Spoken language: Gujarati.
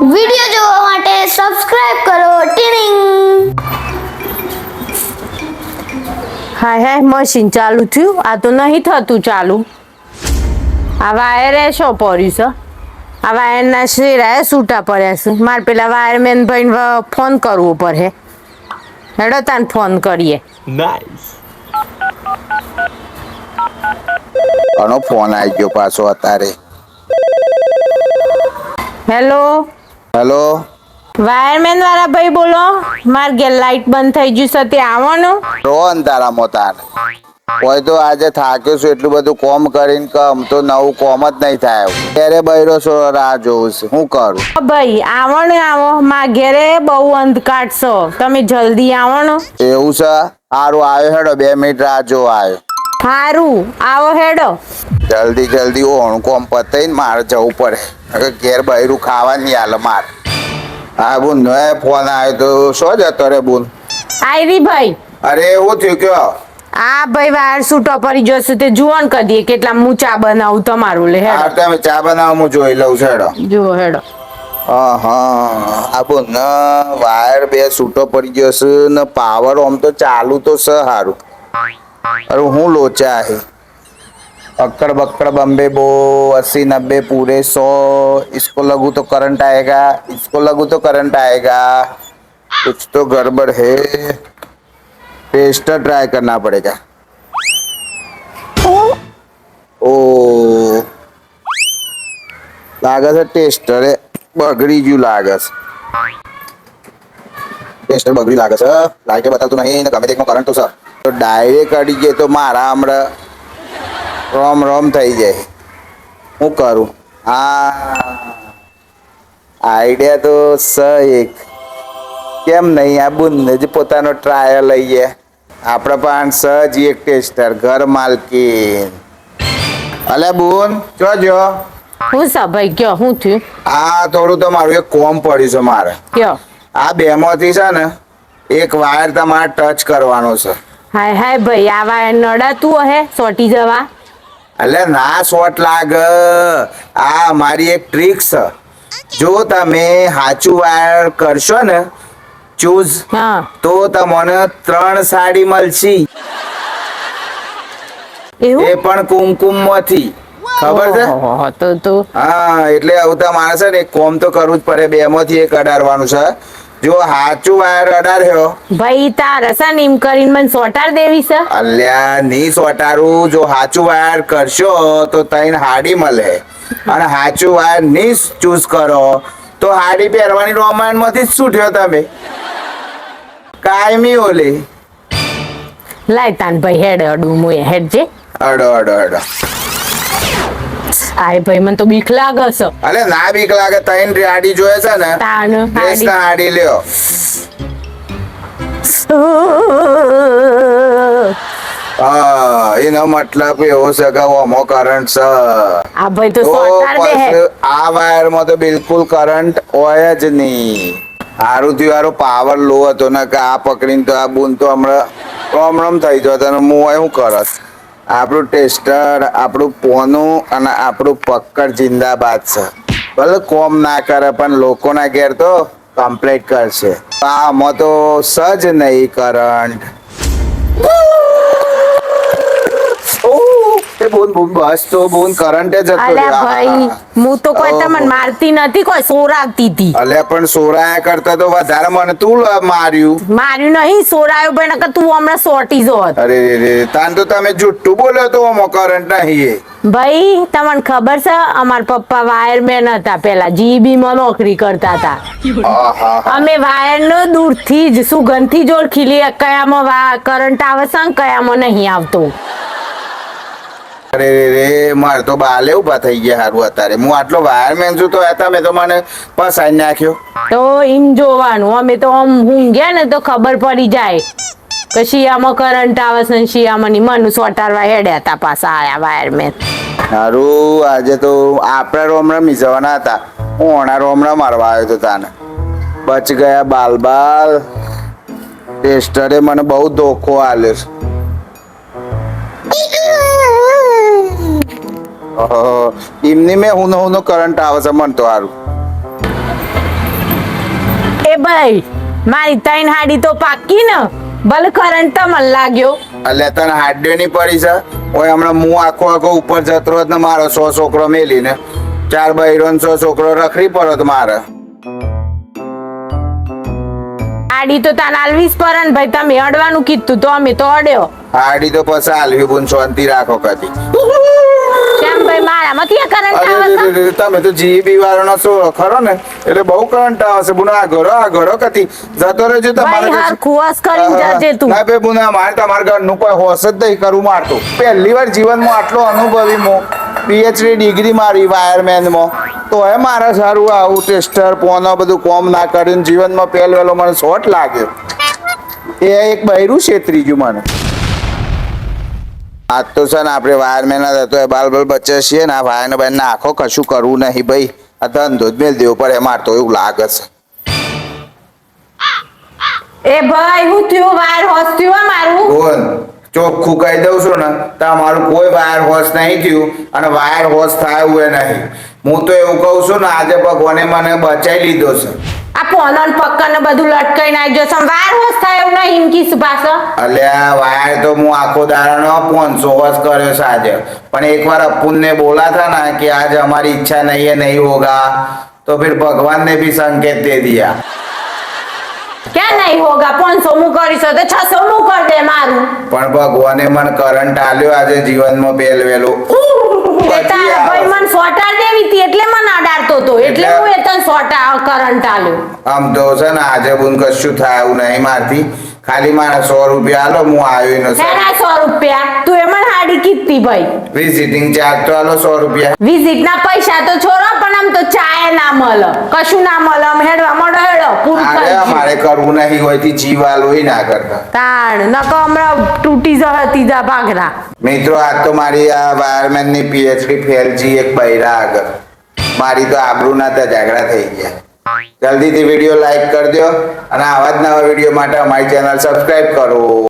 વિડિયો જોવા માટે સબસ્ક્રાઇબ કરો ટીનિંગ. હાય હાય મશીન ચાલુ થયું. આ તો નહીં થતું ચાલુ. આ વાયરે શું પડ્યું છે? આ વાયરના શેરા છૂટા પડ્યા છે. મારે પેલા વાયરમેન ભાઈને ફોન કરવો પડે. હેડો તાન ફોન કરીએ. નાઈસ. આનો ફોન આવી ગયો પાછો અત્યારે. હેલો, હેલો, વાયરમેન વાળા ભાઈ બોલો. માર ઘેર લાઈટ બંધ થઈ ગયું છે, તે આવવાનું. રોન તારા મોતાર હોય તો આજે થાક્યો છું એટલું બધું કોમ કરીને કમ તો નવું કોમ જ નહીં થાય. ત્યારે બૈરો છો રાહ જોઉં છું. શું કરું? ભાઈ આવવાનું આવો. માર ઘેરે બહુ અંધકાર છે, તમે જલ્દી આવવાનું. એવું છે? સારું આવ્યો હેડો 2 મિનિટ રાહ જો આવ્યો. સારું આવો હેડો. જલ્દી જલ્દી ઓણ કોમ પતાઈને મારે જવું પડે. ઘેર બૈરું ખાવા નહીં હાલે મારે. હા બુન ફોન આવ્યો તો શું જતો રે બુન? આયરી ભાઈ. અરે એવું થયું કયો? આ ભાઈ વાયર છૂટો પડી જશે તે જુવાન કરી દઈએ કેટલા હું ચા બનાવું તમારું લે હા હેડો. તમે ચા બનાવો હું જોઈ લઉં છું હેડો. જુઓ હેડો. હા આ બુન વાયર 2 છૂટો પડી ગયો છે ને પાવર આમ તો ચાલુ તો છે સારું. અરે હું લોચા હે अक्कड़ बक्कड़ बम्बे बो 80-90 पूरे 100 इसको लगू तो करंट आएगा, इसको लगू तो करंट आएगा. कुछ तो गड़बड़ है. टेस्टर ट्राई करना पड़ेगा. ओ लागे છે ટેસ્ટર બગડી ગયું લાગે છે. ટેસ્ટર બગડી લાગે છે. લાગે બતાવતું નહીં ને ગમે તેનો કરંટ તો છે તો ડાયરેક્ટ અડી ગયે તો મારા હમણાં રોમ રોમ થઈ જાય. હું કરું? હા આઈડિયા તો સ એક કેમ નહીં આ બુનને જ પોતાનો ટ્રાયલ લઈએ. આપણે પણ સજ એક ટેસ્ટર ઘર માલકીન. અલે બુન જો હું સા ભાઈ કયો હું થયું? આ થોડું તો મારું એક કોમ પડ્યું છે મારે. કયો? આ 2 માંથી છે ને એક વાયર તમારે ટચ કરવાનો છે. હાય હાય ભાઈ આ વાયર નડાતું હે સોટી જવા. એટલે ના શોર્ટ લાગ. આ મારી એક ટ્રીક છે. જો તમે સાચું વાયર કરશો ને ચૂઝ હા તો તમને 3 સાડી મળશે. એવું? એ પણ કુમકુમ માંથી. ખબર છે? ઓહો, તો હા એટલે આવું તો મારે છે ને એક કોમ તો કરવું જ પડે. 2 માંથી એક અડાડવાનું છે. જો સાચું વાયર અડાડ્યો ભાઈ તાર સા નીમ કરીને મને સોટાર દેવી છે. અલ્યા ની સોટારું. જો સાચું વાયર કરશો તો તઈને હાડી મળે અને સાચું વાયર ની ચૂઝ કરો તો હાડી પહેરવાની રોમાન માંથી જ છૂટ્યો તમે. કાયમી ઓલી લાય તાન ભાઈ હેડ અડું મુએ હેડ જે. અડો અડો અડો. આય ભાઈ મને તો બીક લાગે છે. અલે ના બીક લાગે. તઈને હાડી જોયે છે ને તાન ડ્રેસ ના હાડી લ્યો. એનો મતલબ એવો છે કે ઓમો કરંટ છે. આ ભાઈ તો તો સોટાર દે હે. પછી આ વાયર માં તો બિલકુલ કરંટ હોય જ નહીં. હારું થયું હારો પાવર લો હતો ને કે આ પકડીને તો આ બૂન તો હમણાં રોમ રોમ થઈ જતો અને હું શું કરત. આપણું ટેસ્ટર આપણું પોનું અને આપણું પક્કડ જિંદાબાદ છે. ભલે કોમ ના કરે પણ લોકોના ઘેર તો કમ્પ્લેટ કરશે. આમાં તો સજ નહીં કરંટ. બોન બસ તો બોન કરંટ જ હતો. અલ્યા ભાઈ હું તો કોઈ તમને મારતી નથી કોઈ સોરાવતી હતી. અલ્યા પણ સોરાયા કરતા તો વધારે મને તું માર્યું. માર્યું નહીં સોરાયું ભાઈ નકર તું હમણાં સોટી જોત. અરે રે તાન તો તમે જુઠ્ઠું બોલ્યો તો ઓમો કરંટ નહીં. ભાઈ તમને ખબર છે અમાર પપ્પા વાયરમેન હતા પેલા જીબી માં નોકરી કરતા હતા. અમે વાયર નો દૂરથી જ સુગંધથી જ ઓળખી લઈએ કયામાં કરંટ આવે છે ને કયામાં નહીં આવતો. અરે રે મારે તો બાલે ઉભા થઈ ગયા. હારું અત્યારે હું આટલો વાયરમેન છું તો તમે તો મને પસાઈ નાખ્યો. તો એમ જોવાનું અમે તો આમ ઊંઘ્યા ને તો ખબર પડી જાય કે શિયામાં કરંટ આવે છે ને શિયામાં ની મનુ સોટારવા હેડ્યા હતા પાછા આયા વાયરમેન. હારું આજે તો આપણા રોમડા મીસવાના હતા. હું ઓણા રોમડા મારવા આવ્યો તો તાને બચ ગયા બાલ બાલ. ટેસ્ટરે મને બહુ ધોખો આલ્યો છે. એમની મેં હું કરંટ આવે છે મને તો સારું. એ ભાઈ મારી ત્રણ હાડી તો પાકી ને ભલે કરંટ તમને લાગ્યો એટલે તને હાડ્યો નહીં પડી છે ઓય હમણાં હું આખો ઉપર જતો હોત ને મારો 100 છોકરો મેલીને 4 બૈરો 100 છોકરો રખડી પડત મારે હાડી તો તાન આલવીસ પર ને ભાઈ તમે અડવાનું કીધું તો અમે તો અડ્યો હાડી તો પછી હાલવી બુન શાંતિ રાખો કદી કેમ ભાઈ મારામાંથી આ કરંટ આવે છે અરે તમે તો જીબી વાળાનો છો ખરો ને એટલે બહુ કરંટ આવે છે બુના આ ઘરો કતી જતો રહેજો ભાઈ તમારે હાર ખુવાસ કરીને જજે તું ના બે બુના મારે તમારા ઘરનું કોઈ હોશ જ નહીં કરું મારતો પહેલી વાર જીવનમાં આટલો અનુભવી મો પીએચડી ડિગ્રી મારી વાયરમેનમાં તો હે મારા સારું આવું ટેસ્ટર પોનો બધું કોમ ના કરીને જીવનમાં પહેલો મને શોટ લાગ્યો એ એક બૈરું છેતરી ગયું મને આજ તો છે ને આપણે વાયરમેન જ હતો એ બાલ બચ્ચે છીએ ને આ વાયરને ભાઈ નાખો કશું કરવું નહીં ભાઈ આ ધંધો જ મેળ દેવો પડે મારે તો એવું લાગે છે એ ભાઈ હું થયું વાયર હોશ થયું મારું બોલ ચોખ્ખું કહી દઉં છું ને તમારું કોઈ વાયર હોશ નહીં થયું અને વાયર હોશ થાય એવું નહીં હું તો એવું કહું છું ને આજે ભગવાને મને બચાવી લીધો છે આ પોનન પક્કન બધું લટકાઈ નાખજો સમ વાયર હોશ થાય એવું નહીં હિમકી પાછો અલ્યા વાયર તો હું આખો દાડાનો 500 હોશ કર્યો છે આજે પણ એકવાર અપુનને બોલા था ना कि आज हमारी इच्छा नहीं है नहीं होगा तो फिर भगवान ने भी संकेत दे दिया ક્યાં નહીં હોગા 500 મુ કરીશ તો 600 મુ કર દે મારું પણ ભગવાને મને કરંટ આલ્યો આજે જીવનમાં બેલવેલો તારા ભાઈ મને સોટાર દેવી હતી એટલે મને અડાડતો તો એટલે હું એ તને સોટા કરંટ આલ્યો આમ તો છે ને આજે બુન કશું થાય એવું નહીં મારથી ખાલી મારા 100 રૂપિયા આલો હું આવ્યો એનો હેરા 100 રૂપિયા તું એ મને હાડી કીધી ભાઈ વિઝિટિંગ ચાર્જ તો આલો 100 રૂપિયા વિઝિટ ના પૈસા તો છોડો પણ આમ તો ચાય ના મળે કશું ના મળે આમ હેડવા મળો હેડો પૂરું અરે કરી મારે કરવું નહીં હોય થી જીવાલ હોય ના કરતા તાણ નકો હમણાં તૂટી જશે ત્રીજા ભાગના મિત્રો આજ તો મારી આ વાયરમેન ની પીએચડી ફેલ જી એક બૈરા આગળ મારી તો આબરૂના તજાગડા થઈ ગયા જલ્દીથી વિડીયો લાઈક કરજો અને આવા જ નવા વિડીયો માટે અમારી ચેનલ સબસ્ક્રાઇબ કરો